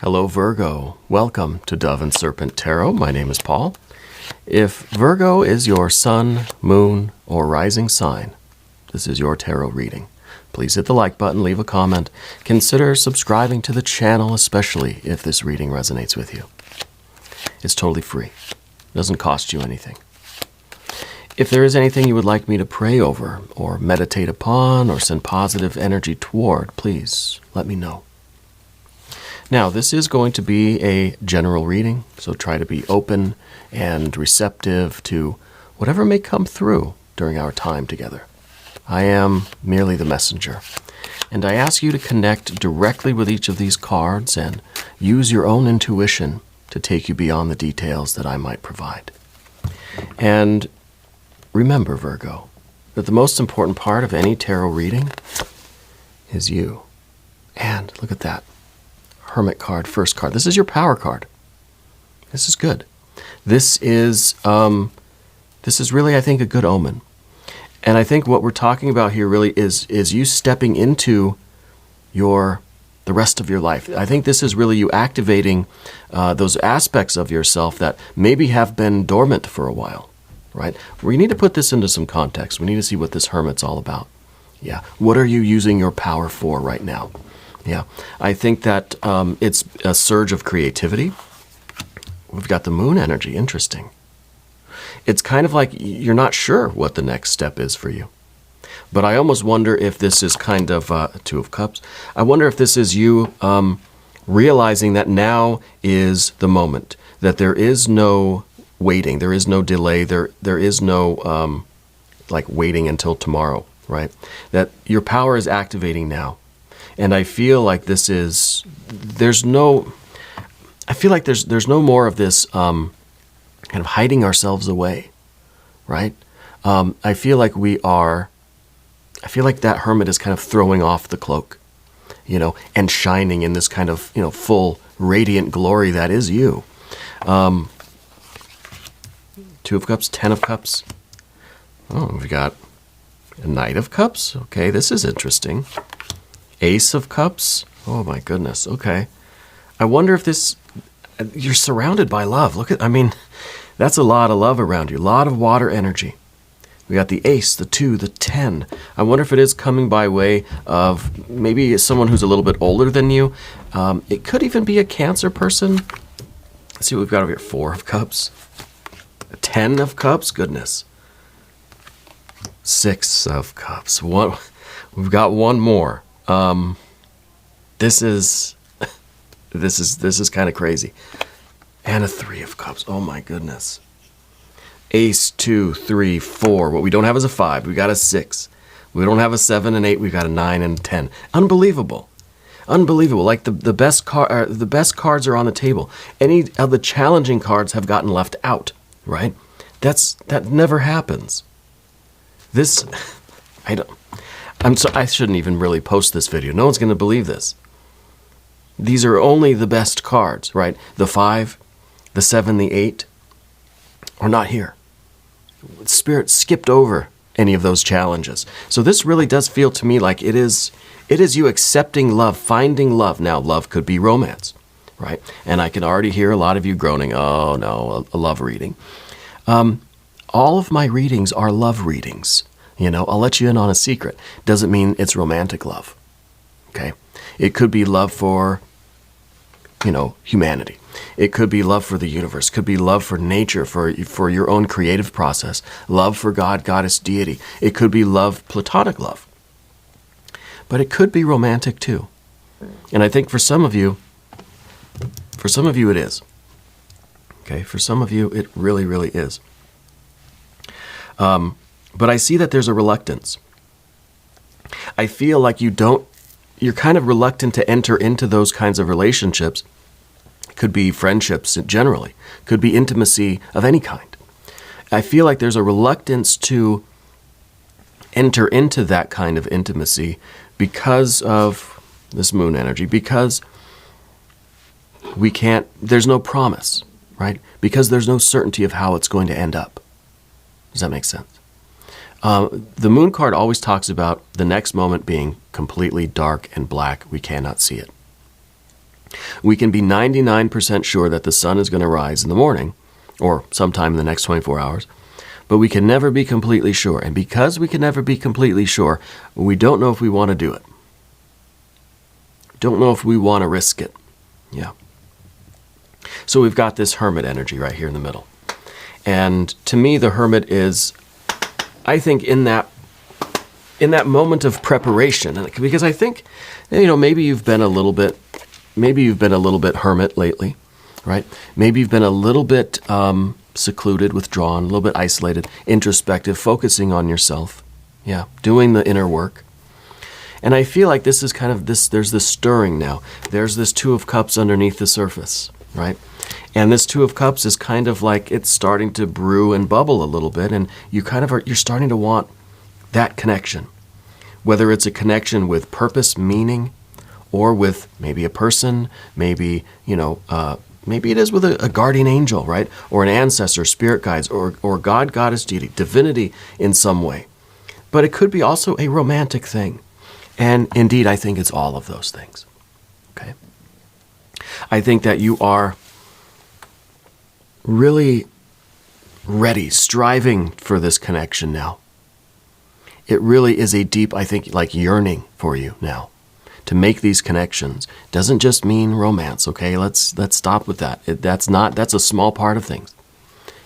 Hello, Virgo. Welcome to Dove and Serpent Tarot. My name is Paul. If Virgo is your sun, moon, or rising sign, this is your tarot reading. Please hit the like button, leave a comment. Consider subscribing to the channel, especially if this reading resonates with you. It's totally free. It doesn't cost you anything. If there is anything you would like me to pray over, or meditate upon, or send positive energy toward, please let me know. Now, this is going to be a general reading, so try to be open and receptive to whatever may come through during our time together. I am merely the messenger, and I ask you to connect directly with each of these cards and use your own intuition to take you beyond the details that I might provide. And remember, Virgo, that the most important part of any tarot reading is you. And look at that. Hermit card, first card. This is your power card. This is good. This is really, I think, a good omen. And I think what we're talking about here really is you stepping into the rest of your life. I think this is really you activating those aspects of yourself that maybe have been dormant for a while, right? We need to put this into some context. We need to see what this Hermit's all about. Yeah. What are you using your power for right now? Yeah, I think that it's a surge of creativity. We've got the moon energy. Interesting. It's kind of like you're not sure what the next step is for you. But I almost wonder if this is kind of Two of Cups. I wonder if this is you realizing that now is the moment, that there is no waiting, there is no delay, there is no like waiting until tomorrow, right? That your power is activating now. And I feel like there's no more of this kind of hiding ourselves away, right? I feel like that Hermit is kind of throwing off the cloak, and shining in this kind of, full radiant glory that is you. Two of Cups, 10 of Cups. Oh, we've got a Knight of Cups. Okay, this is interesting. Ace of Cups. Oh my goodness. Okay. I wonder if you're surrounded by love. That's a lot of love around you. A lot of water energy. We got the Ace, the 2, the 10. I wonder if it is coming by way of maybe someone who's a little bit older than you. It could even be a Cancer person. Let's see what we've got over here. 4 of Cups. 10 of Cups. Goodness. 6 of Cups. We've got one more. This is kind of crazy. And a 3 of Cups. Oh my goodness. Ace, 2, 3, 4. What we don't have is a 5. We got a 6. We don't have a 7 and 8. We got a 9 and 10. Unbelievable. Unbelievable. Like the best cards are on the table. Any of the challenging cards have gotten left out, right? That never happens. I shouldn't even really post this video. No one's going to believe this. These are only the best cards, right? The 5, the 7, the 8 are not here. Spirit skipped over any of those challenges. So this really does feel to me like it is you accepting love, finding love. Now, love could be romance, right? And I can already hear a lot of you groaning, oh no, a love reading. All of my readings are love readings. I'll let you in on a secret. Doesn't mean it's romantic love, okay? It could be love for, humanity. It could be love for the universe. It could be love for nature, for your own creative process. Love for God, goddess, deity. It could be love, platonic love. But it could be romantic too. And I think for some of you it is. Okay, for some of you it really, really is. But I see that there's a reluctance. I feel like you're kind of reluctant to enter into those kinds of relationships. Could be friendships generally. Could be intimacy of any kind. I feel like there's a reluctance to enter into that kind of intimacy because of this moon energy. Because there's no promise, right? Because there's no certainty of how it's going to end up. Does that make sense? The moon card always talks about the next moment being completely dark and black. We cannot see it. We can be 99% sure that the sun is going to rise in the morning or sometime in the next 24 hours, but we can never be completely sure. And because we can never be completely sure, we don't know if we want to do it. Don't know if we want to risk it. Yeah. So we've got this Hermit energy right here in the middle. And to me, the Hermit is, I think, in that moment of preparation, because I think, maybe you've been a little bit hermit lately, right? Maybe you've been a little bit secluded, withdrawn, a little bit isolated, introspective, focusing on yourself. Yeah, doing the inner work. And I feel like this is kind of this, there's this stirring now. There's this Two of Cups underneath the surface, right? And this Two of Cups is kind of like it's starting to brew and bubble a little bit, and you're starting to want that connection. Whether it's a connection with purpose, meaning, or with maybe a person, maybe it is with a guardian angel, right? Or an ancestor, spirit guides, or God, goddess, deity, divinity in some way. But it could be also a romantic thing. And indeed, I think it's all of those things. Okay? I think that you are really ready, striving for this connection now. It really is a deep, I think, like yearning for you now to make these connections. Doesn't just mean romance, okay? Let's stop with that. That's a small part of things,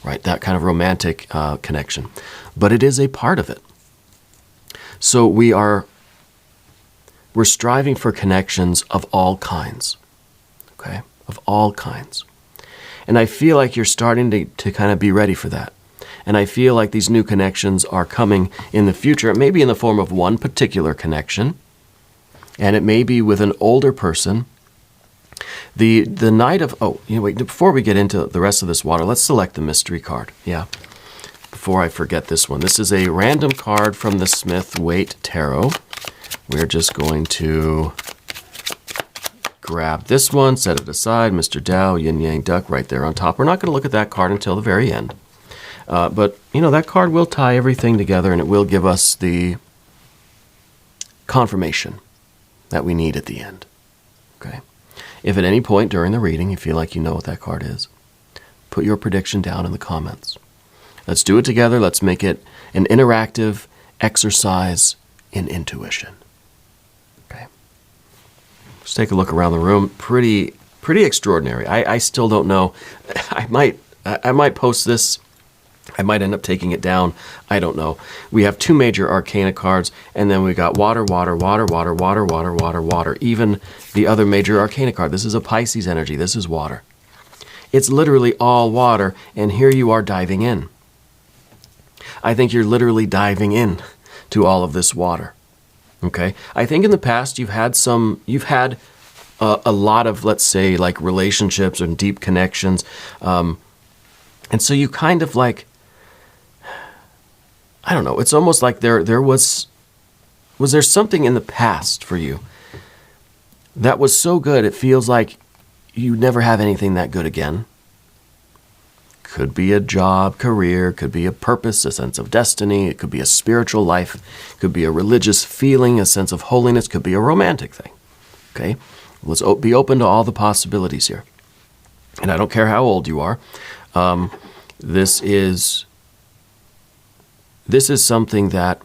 right? That kind of romantic connection. But it is a part of it. So we're striving for connections of all kinds, okay? Of all kinds. And I feel like you're starting to kind of be ready for that. And I feel like these new connections are coming in the future. It may be in the form of one particular connection, and it may be with an older person. The Knight of... before we get into the rest of this water, let's select the mystery card. Yeah, before I forget this one. This is a random card from the Smith-Waite Tarot. We're just going to grab this one, set it aside, Mr. Tao, Yin Yang Duck right there on top. We're not going to look at that card until the very end. But, that card will tie everything together, and it will give us the confirmation that we need at the end. Okay? If at any point during the reading you feel like you know what that card is, put your prediction down in the comments. Let's do it together. Let's make it an interactive exercise in intuition. Okay? Let's take a look around the room. Pretty extraordinary. I still don't know. I might post this. I might end up taking it down. I don't know. We have two major arcana cards, and then we got water, water, water, water, water, water, water, water. Even the other major arcana card. This is a Pisces energy. This is water. It's literally all water, and here you are diving in. I think you're literally diving in to all of this water. Okay? I think in the past you've had a lot of, let's say, like relationships and deep connections. And so you kind of like, I don't know, it's almost like there was there something in the past for you that was so good it feels like you never have anything that good again. Could be a job, career, could be a purpose, a sense of destiny, it could be a spiritual life, could be a religious feeling, a sense of holiness, could be a romantic thing. Okay? Let's be open to all the possibilities here. And I don't care how old you are. This is something that,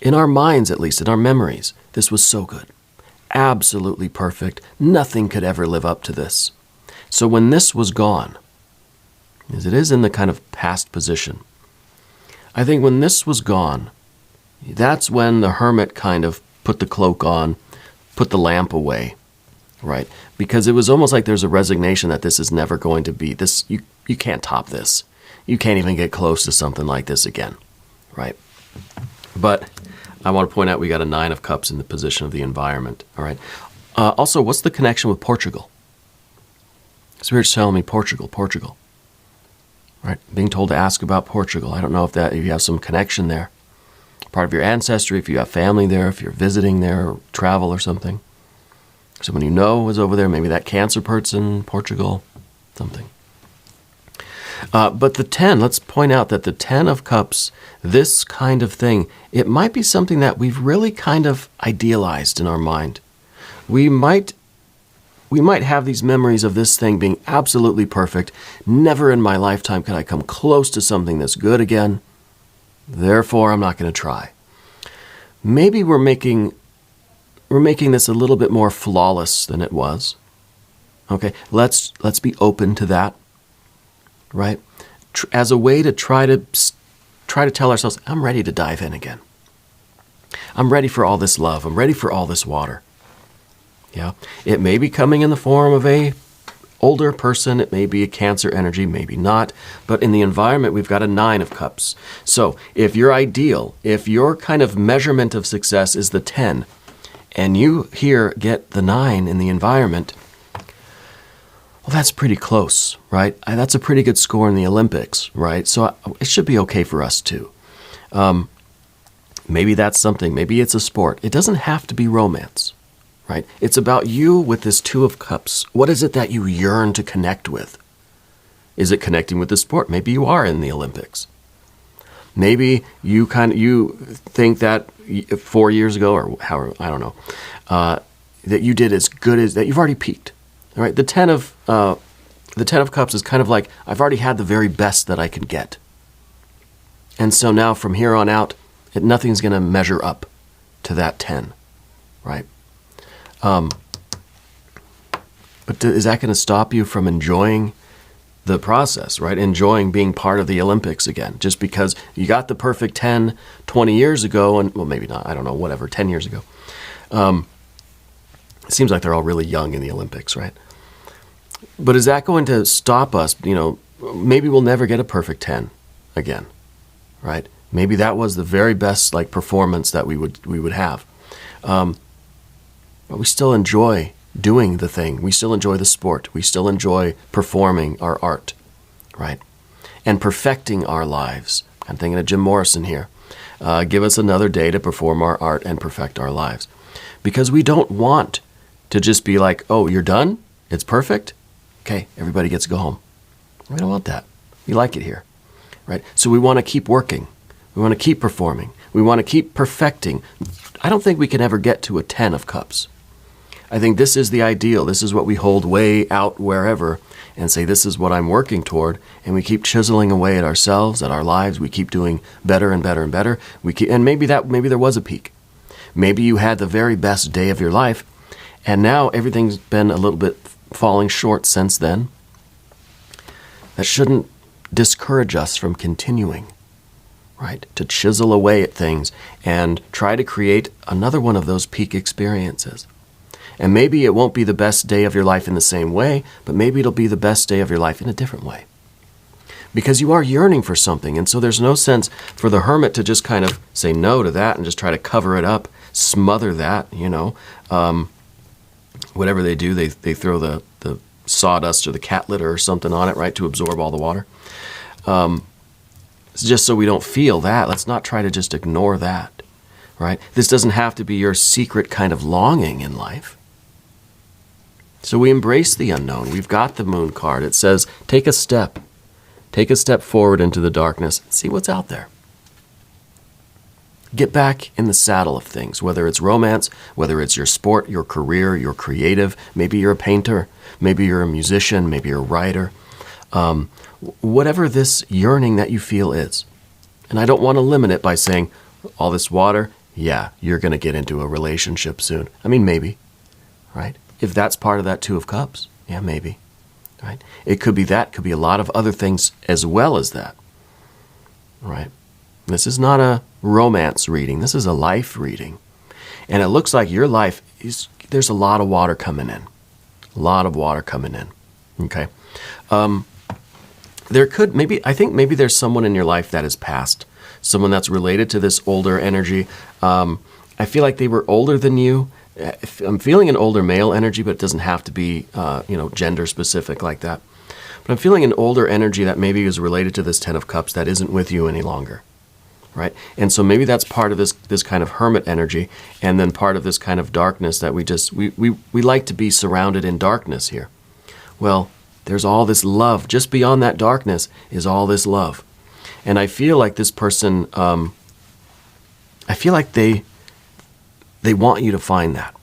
in our minds at least, in our memories, this was so good. Absolutely perfect. Nothing could ever live up to this. So when this was gone, as it is in the kind of past position, I think when this was gone, that's when the Hermit kind of put the cloak on, put the lamp away, right? Because it was almost like there's a resignation that this is never going to be, this. You can't top this. You can't even get close to something like this again, right? But I want to point out we got a Nine of Cups in the position of the environment, all right? Also, what's the connection with Portugal? Spirit's telling me Portugal, right? Being told to ask about Portugal. I don't know if you have some connection there. Part of your ancestry, if you have family there, if you're visiting there, or travel or something. Someone you know is over there, maybe that Cancer person, Portugal, something. But the 10, let's point out that the 10 of Cups, this kind of thing, it might be something that we've really kind of idealized in our mind. We might we might have these memories of this thing being absolutely perfect. Never in my lifetime could I come close to something that's good again. Therefore, I'm not going to try. Maybe we're making this a little bit more flawless than it was. Okay, let's be open to that, right? As a way to try to tell ourselves, I'm ready to dive in again. I'm ready for all this love. I'm ready for all this water. Yeah, it may be coming in the form of a older person. It may be a Cancer energy, maybe not. But in the environment, we've got a 9 of Cups. So if your ideal, if your kind of measurement of success is the 10, and you here get the 9 in the environment, well, that's pretty close, right? That's a pretty good score in the Olympics, right? So it should be okay for us too. Maybe that's something. Maybe it's a sport. It doesn't have to be romance, right? It's about you with this 2 of Cups. What is it that you yearn to connect with? Is it connecting with the sport? Maybe you are in the Olympics. Maybe you think that 4 years ago, or however, I don't know, that you did as good as that. You've already peaked. All right, the 10 of Cups is kind of like, I've already had the very best that I could get. And so now from here on out, nothing's going to measure up to that 10, right? But is that going to stop you from enjoying the process, right? Enjoying being part of the Olympics again, just because you got the perfect 10 20 years ago, and well, maybe not, I don't know, whatever, 10 years ago. It seems like they're all really young in the Olympics, right? But is that going to stop us? Maybe we'll never get a perfect 10 again, right? Maybe that was the very best performance that we would have. But we still enjoy doing the thing. We still enjoy the sport. We still enjoy performing our art, right? And perfecting our lives. I'm thinking of Jim Morrison here. Give us another day to perform our art and perfect our lives. Because we don't want to just be like, oh, you're done? It's perfect? Okay, everybody gets to go home. We don't want that. We like it here, right? So we want to keep working. We want to keep performing. We want to keep perfecting. I don't think we can ever get to a 10 of Cups. I think this is the ideal. This is what we hold way out wherever and say, this is what I'm working toward. And we keep chiseling away at ourselves, at our lives. We keep doing better and better and better. And maybe there was a peak. Maybe you had the very best day of your life, and now everything's been a little bit falling short since then. That shouldn't discourage us from continuing, right? To chisel away at things and try to create another one of those peak experiences. And maybe it won't be the best day of your life in the same way, but maybe it'll be the best day of your life in a different way. Because you are yearning for something, and so there's no sense for the Hermit to just kind of say no to that and just try to cover it up, smother that, whatever they do, they throw the sawdust or the cat litter or something on it, right, to absorb all the water. Just so we don't feel that. Let's not try to just ignore that, right? This doesn't have to be your secret kind of longing in life. So we embrace the unknown. We've got the Moon card. It says, take a step. Take a step forward into the darkness and see what's out there. Get back in the saddle of things, whether it's romance, whether it's your sport, your career, your creative. Maybe you're a painter. Maybe you're a musician. Maybe you're a writer. Whatever this yearning that you feel is. And I don't want to limit it by saying, all this water, yeah, you're going to get into a relationship soon. I mean, maybe, right? If that's part of that 2 of Cups, yeah, maybe, right? It could be that, could be a lot of other things as well as that, right? This is not a romance reading. This is a life reading. And it looks like your life there's a lot of water coming in. A lot of water coming in, okay? I think maybe there's someone in your life that has passed, someone that's related to this older energy. I feel like they were older than you. I'm feeling an older male energy, but it doesn't have to be, gender specific like that. But I'm feeling an older energy that maybe is related to this 10 of Cups that isn't with you any longer, right? And so maybe that's part of this kind of Hermit energy, and then part of this kind of darkness that we like to be surrounded in darkness here. Well, there's all this love. Just beyond that darkness is all this love. And I feel like this person, I feel like they want you to find that.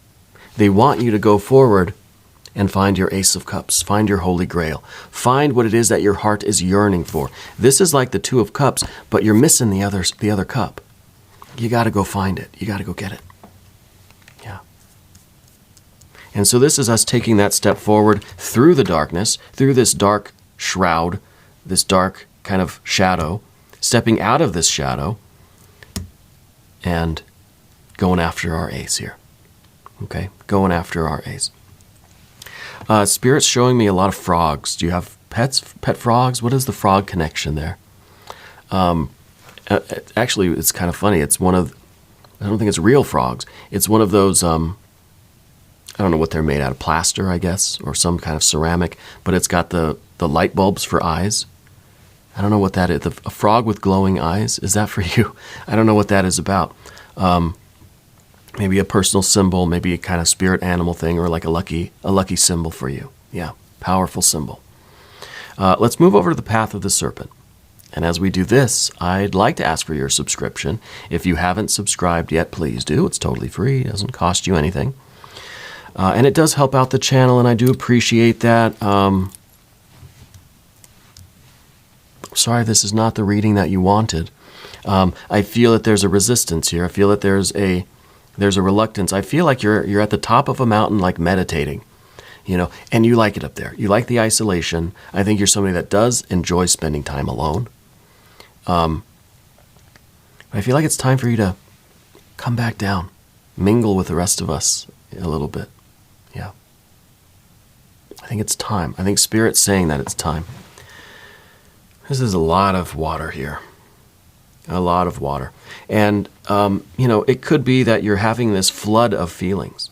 They want you to go forward and find your Ace of Cups. Find your Holy Grail. Find what it is that your heart is yearning for. This is like the Two of Cups, but you're missing the other cup. You got to go find it. You got to go get it. Yeah. And so this is us taking that step forward through the darkness, through this dark shroud, this dark kind of shadow, stepping out of this shadow and going after our ace here. Okay? Going after our ace. Spirit's showing me a lot of frogs. Do you have pets? Pet frogs? What is the frog connection there? Actually, it's kind of funny. It's one of, I don't think it's real frogs. It's one of those, I don't know what they're made out of, plaster, I guess, or some kind of ceramic, but it's got the light bulbs for eyes. I don't know what that is. A frog with glowing eyes, is that for you? I don't know what that is about. Maybe a personal symbol, maybe a kind of spirit animal thing, or like a lucky symbol for you. Yeah, powerful symbol. Let's move over to the path of the serpent. And as we do this, I'd like to ask for your subscription. If you haven't subscribed yet, please do. It's totally free. It doesn't cost you anything. And it does help out the channel, and I do appreciate that. Sorry, this is not the reading that you wanted. I feel that there's a resistance here. I feel that there's a reluctance. I feel like you're at the top of a mountain, like meditating, and you like it up there. You like the isolation. I think you're somebody that does enjoy spending time alone. I feel like it's time for you to come back down, mingle with the rest of us a little bit. Yeah. I think it's time. I think Spirit's saying that it's time. This is a lot of water here. A lot of water. And, it could be that you're having this flood of feelings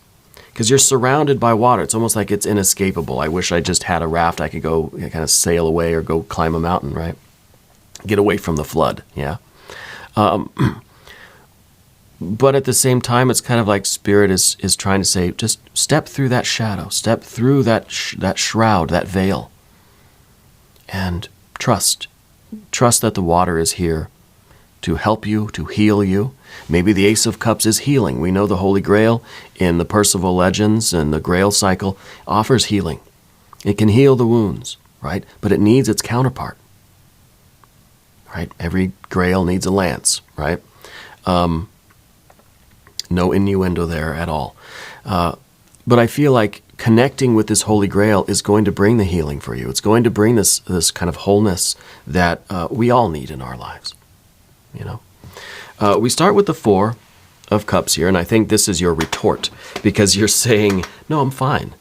because you're surrounded by water. It's almost like it's inescapable. I wish I just had a raft. I could go kind of sail away or go climb a mountain, right? Get away from the flood, yeah. But at the same time, it's kind of like Spirit is trying to say, just step through that shadow, step through that shroud, that veil, and trust. Trust that the water is here to help you, to heal you. Maybe the Ace of Cups is healing. We know the Holy Grail in the Percival Legends and the Grail cycle offers healing. It can heal the wounds, right? But it needs its counterpart, right? Every Grail needs a lance, right? No innuendo there at all. But I feel like connecting with this Holy Grail is going to bring the healing for you. It's going to bring this kind of wholeness that we all need in our lives. We start with the Four of Cups here, and I think this is your retort because you're saying, no, I'm fine,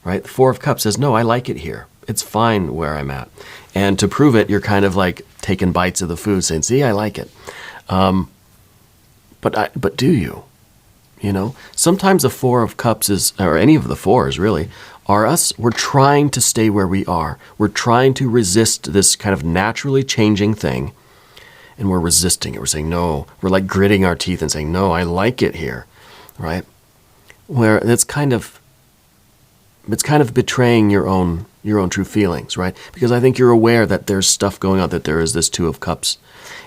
right? The Four of Cups says, no, I like it here. It's fine where I'm at. And to prove it, you're kind of like taking bites of the food saying, see, I like it. But do you? Sometimes the Four of Cups is, or any of the fours really, are us. We're trying to stay where we are. We're trying to resist this kind of naturally changing thing, and we're resisting it. We're saying no. We're like gritting our teeth and saying, no, I like it here, right? Where it's kind of betraying your own true feelings, right? Because I think you're aware that there's stuff going on, that there is this Two of Cups.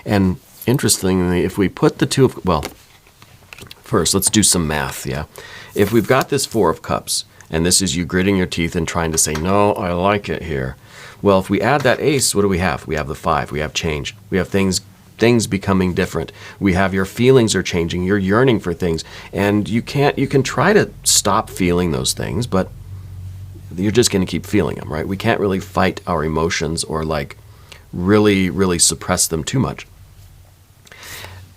And interestingly, if we put the first, let's do some math, yeah? If we've got this Four of Cups, and this is you gritting your teeth and trying to say, no, I like it here. Well, if we add that ace, what do we have? We have the Five. We have change. We have things becoming different. We have your feelings are changing. You're yearning for things. And you can try to stop feeling those things, but you're just going to keep feeling them, right? We can't really fight our emotions or like really, really suppress them too much.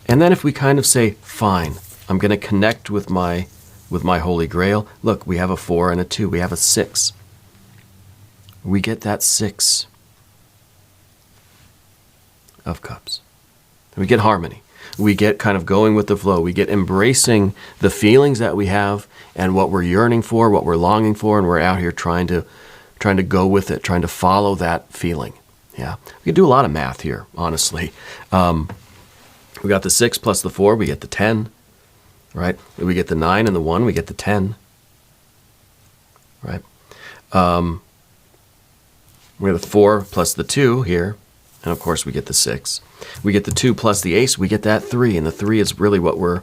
And then if we kind of say, fine, I'm going to connect with my Holy Grail. Look, we have a 4 and a 2. We have a 6. We get that 6 of Cups. We get harmony. We get kind of going with the flow. We get embracing the feelings that we have and what we're yearning for, what we're longing for, and we're out here trying to go with it, trying to follow that feeling. Yeah, we can do a lot of math here, honestly. We got the 6 plus the 4, we get the 10, right? We get the 9 and the 1, we get the 10, right? We have the 4 plus the 2 here, and of course we get the 6. We get the 2 plus the ace, we get that 3, and the 3 is really what we're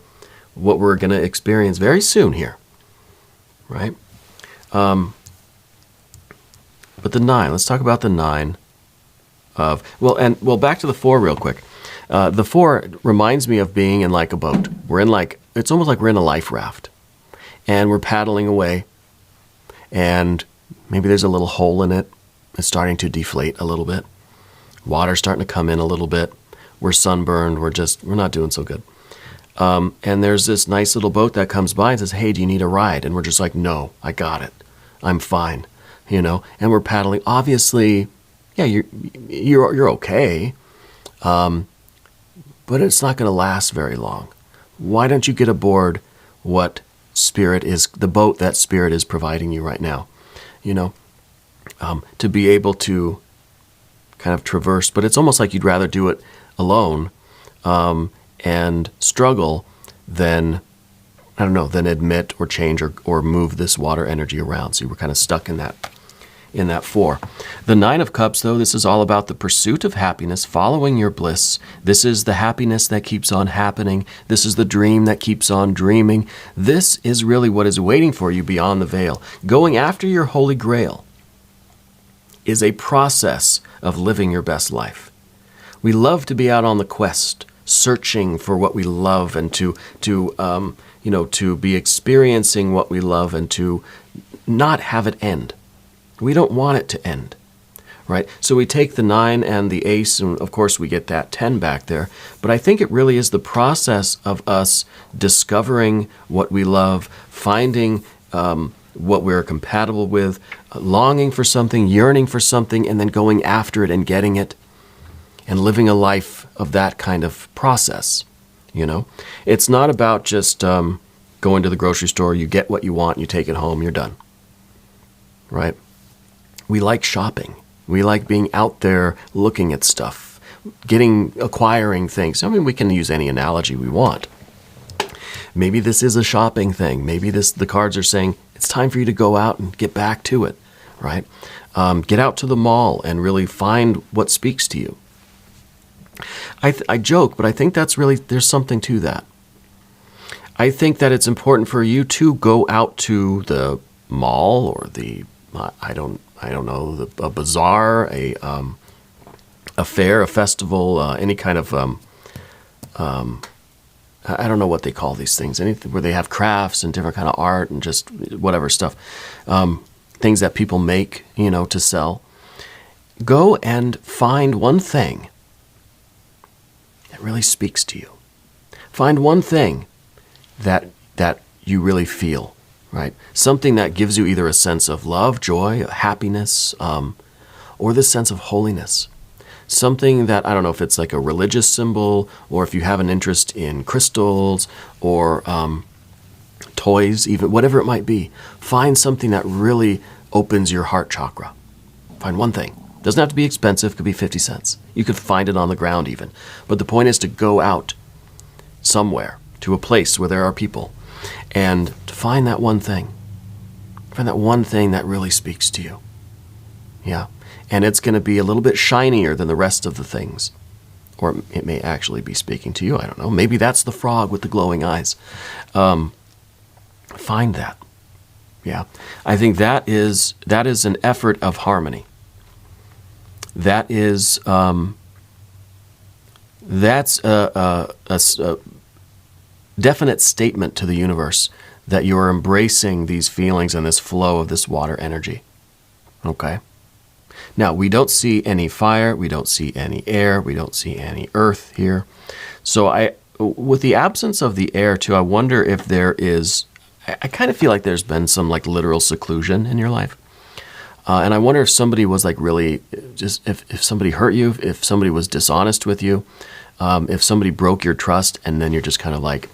going to experience very soon here, right? But the 9, let's talk about the 9 of, back to the 4 real quick. The 4 reminds me of being in like a boat. It's almost like we're in a life raft. And we're paddling away. And maybe there's a little hole in it. It's starting to deflate a little bit. Water's starting to come in a little bit. We're sunburned. We're not doing so good. And there's this nice little boat that comes by and says, hey, do you need a ride? And we're just like, no, I got it. I'm fine. And we're paddling. Obviously, yeah, you're okay. But it's not going to last very long. Why don't you get aboard what Spirit is, the boat that Spirit is providing you right now? To be able to kind of traverse, but it's almost like you'd rather do it alone and struggle than admit or change or move this water energy around. So you were kind of stuck in that 4. The 9 of Cups, though, this is all about the pursuit of happiness, following your bliss. This is the happiness that keeps on happening. This is the dream that keeps on dreaming. This is really what is waiting for you beyond the veil. Going after your holy grail is a process of living your best life. We love to be out on the quest, searching for what we love and to be experiencing what we love and to not have it end. We don't want it to end, right? So we take the 9 and the ace, and of course we get that 10 back there. But I think it really is the process of us discovering what we love, finding what we're compatible with, longing for something, yearning for something, and then going after it and getting it and living a life of that kind of process. It's not about just going to the grocery store, you get what you want, you take it home, you're done, right? We like shopping. We like being out there looking at stuff, acquiring things. I mean, we can use any analogy we want. Maybe this is a shopping thing. Maybe the cards are saying it's time for you to go out and get back to it, right? Get out to the mall and really find what speaks to you. I joke, but I think there's something to that. I think that it's important for you to go out to the mall or a bazaar, a fair, a festival, any kind of, I don't know what they call these things, anything where they have crafts and different kind of art and just whatever stuff, things that people make, to sell. Go and find one thing that really speaks to you. Find one thing that you really feel, right? Something that gives you either a sense of love, joy, happiness, or this sense of holiness. Something that, I don't know if it's like a religious symbol, or if you have an interest in crystals, or toys, even, whatever it might be. Find something that really opens your heart chakra. Find one thing. Doesn't have to be expensive, could be 50 cents. You could find it on the ground even. But the point is to go out somewhere, to a place where there are people, and to find that one thing. Find that one thing that really speaks to you. Yeah. And it's going to be a little bit shinier than the rest of the things. Or it may actually be speaking to you. I don't know. Maybe that's the frog with the glowing eyes. Find that. Yeah. I think that is an effort of harmony. That's a definite statement to the universe that you are embracing these feelings and this flow of this water energy. Okay? Now, we don't see any fire, we don't see any air, we don't see any earth here. So with the absence of the air too, I wonder if there is, I kind of feel like there's been some like literal seclusion in your life. And I wonder if somebody was like really, just if somebody hurt you, if somebody was dishonest with you, if somebody broke your trust, and then you're just kind of like,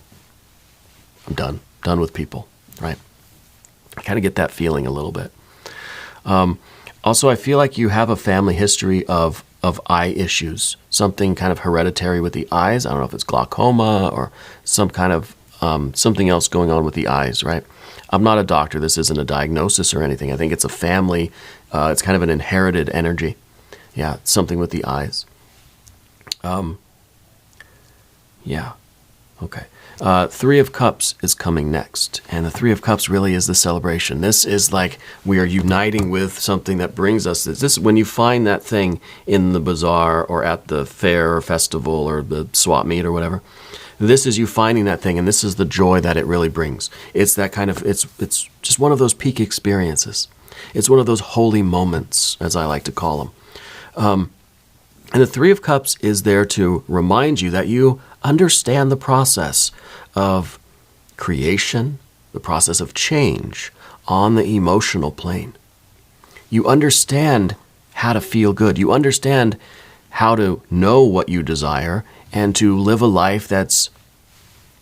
I'm done with people, right? I kind of get that feeling a little bit. Also, I feel like you have a family history of eye issues, something kind of hereditary with the eyes. I don't know if it's glaucoma or some kind of something else going on with the eyes, right? I'm not a doctor. This isn't a diagnosis or anything. I think it's a family. It's kind of an inherited energy. Yeah, something with the eyes. Yeah. Okay. Three of Cups is coming next, and the Three of Cups really is the celebration. This is like we are uniting with something that brings us this. This when you find that thing in the bazaar or at the fair or festival or the swap meet or whatever. This is you finding that thing, and this is the joy that it really brings. It's that kind of it's just one of those peak experiences. It's one of those holy moments, as I like to call them. And the Three of Cups is there to remind you that you understand the process of creation, the process of change on the emotional plane. You understand how to feel good. You understand how to know what you desire and to live a life that's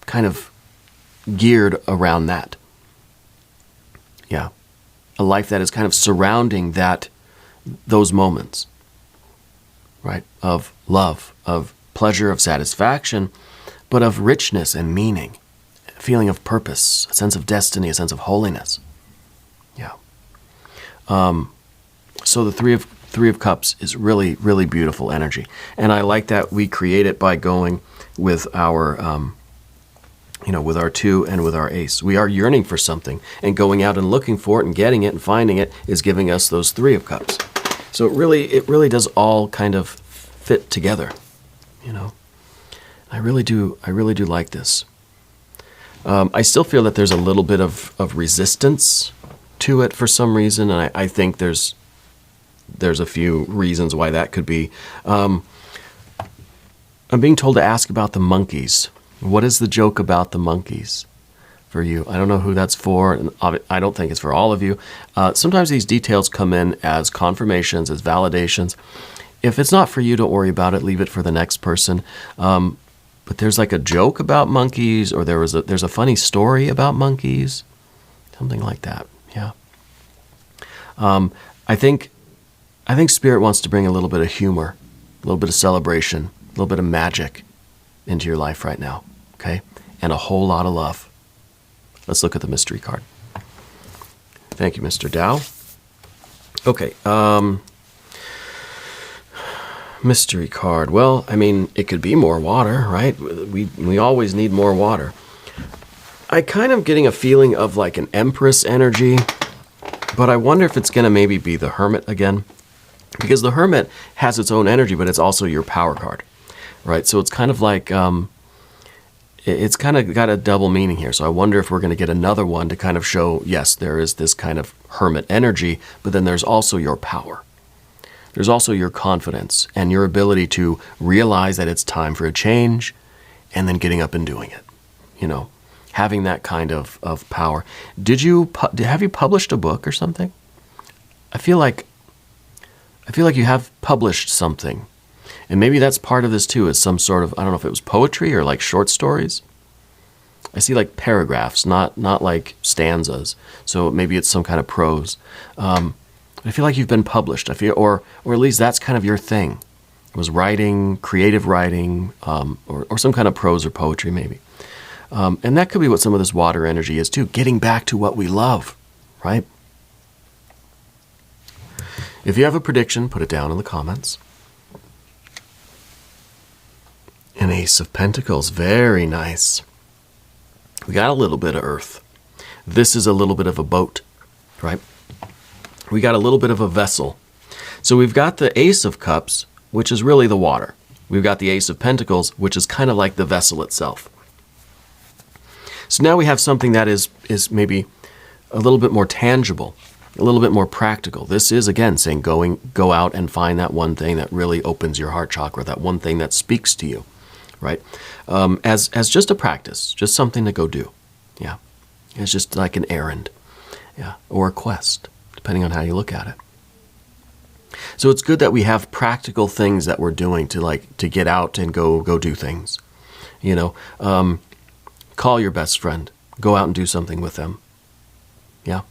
kind of geared around that. Yeah. A life that is kind of surrounding those moments. Right? Of love, of pleasure, of satisfaction, but of richness and meaning, a feeling of purpose, a sense of destiny, a sense of holiness. Yeah. So the Three of Cups is really, really beautiful energy. And I like that we create it by going with our, with our two and with our ace. We are yearning for something, and going out and looking for it and getting it and finding it is giving us those Three of Cups. So it really does all kind of fit together, I really do like this. I still feel that there's a little bit of resistance to it for some reason, and I think there's a few reasons why that could be. I'm being told to ask about the monkeys. What is the joke about the monkeys for you? I don't know who that's for, and I don't think it's for all of you. Sometimes these details come in as confirmations, as validations. If it's not for you, don't worry about it. Leave it for the next person. But there's like a joke about monkeys, or there's a funny story about monkeys, something like that. Yeah. I think Spirit wants to bring a little bit of humor, a little bit of celebration, a little bit of magic into your life right now. Okay, and a whole lot of love. Let's look at the mystery card. Thank you, Mr. Dow. Okay, mystery card. Well, I mean, it could be more water, right? We always need more water. I kind of getting a feeling of like an Empress energy, but I wonder if it's going to maybe be the Hermit again, because the Hermit has its own energy, but it's also your power card, right? So it's kind of like it's kind of got a double meaning here. So I wonder if we're going to get another one to kind of show, yes, there is this kind of Hermit energy, but then there's also your power. There's also your confidence and your ability to realize that it's time for a change and then getting up and doing it, having that kind of power. Have you published a book or something? I feel like you have published something. And maybe that's part of this too, is some sort of, I don't know if it was poetry or like short stories. I see like paragraphs, not like stanzas. So maybe it's some kind of prose. I feel like you've been published. Or at least that's kind of your thing. It was writing, creative writing, or some kind of prose or poetry maybe. And that could be what some of this water energy is too, getting back to what we love, right? If you have a prediction, put it down in the comments. An Ace of Pentacles, very nice. We got a little bit of earth. This is a little bit of a boat, right? We got a little bit of a vessel. So we've got the Ace of Cups, which is really the water. We've got the Ace of Pentacles, which is kind of like the vessel itself. So now we have something that is maybe a little bit more tangible, a little bit more practical. This is, again, saying go out and find that one thing that really opens your heart chakra, that one thing that speaks to you, right? As just a practice, just something to go do. Yeah. It's just like an errand, yeah, or a quest, depending on how you look at it. So it's good that we have practical things that we're doing to get out and go do things. Call your best friend. Go out and do something with them. Yeah.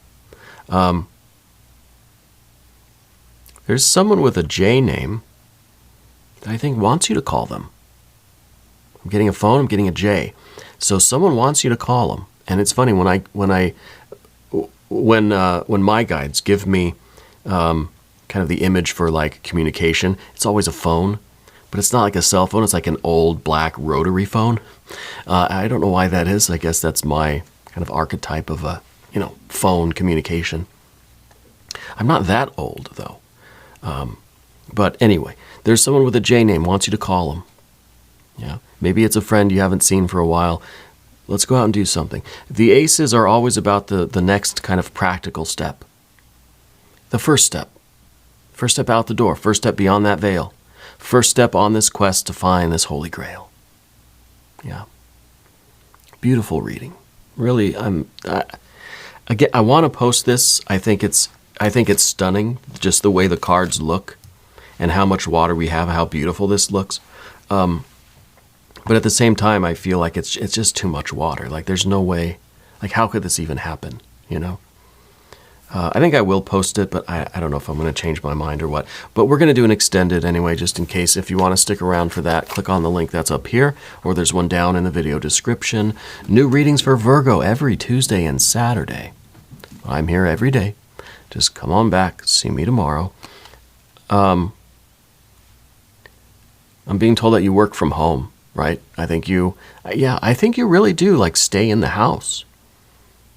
There's someone with a J name that I think wants you to call them. I'm getting a phone, I'm getting a J. So someone wants you to call them. And it's funny, when my guides give me kind of the image for like communication, it's always a phone. but it's not like a cell phone. It's like an old black rotary phone. I don't know why that is. I guess that's my kind of archetype of a, phone communication. I'm not that old, though. But anyway, there's someone with a J name wants you to call them. Yeah, maybe it's a friend you haven't seen for a while. Let's go out and do something. The aces are always about the next kind of practical step. The first step. First step out the door. First step beyond that veil. First step on this quest to find this holy grail. Yeah. Beautiful reading. Really, I want to post this. I think it's stunning, just the way the cards look and how much water we have, how beautiful this looks. But at the same time, I feel like it's just too much water. Like, there's no way. Like, how could this even happen, I think I will post it, but I don't know if I'm going to change my mind or what. But we're going to do an extended anyway, just in case. If you want to stick around for that, click on the link that's up here, or there's one down in the video description. New readings for Virgo every Tuesday and Saturday. I'm here every day. Just come on back. See me tomorrow. I'm being told that you work from home, right? I think you really do, like, stay in the house.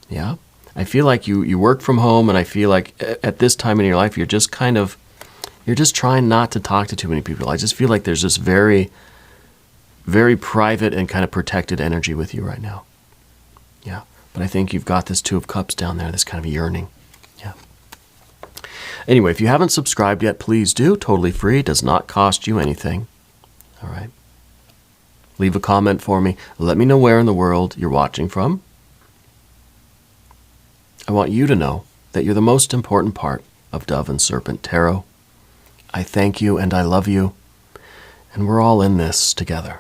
Yeah. I feel like you work from home, and I feel like at this time in your life, you're just trying not to talk to too many people. I just feel like there's this very, very private and kind of protected energy with you right now. Yeah. But I think you've got this Two of Cups down there, this kind of yearning. Yeah. Anyway, if you haven't subscribed yet, please do. Totally free. Does not cost you anything. All right. Leave a comment for me. Let me know where in the world you're watching from. I want you to know that you're the most important part of Dove and Serpent Tarot. I thank you and I love you, and we're all in this together.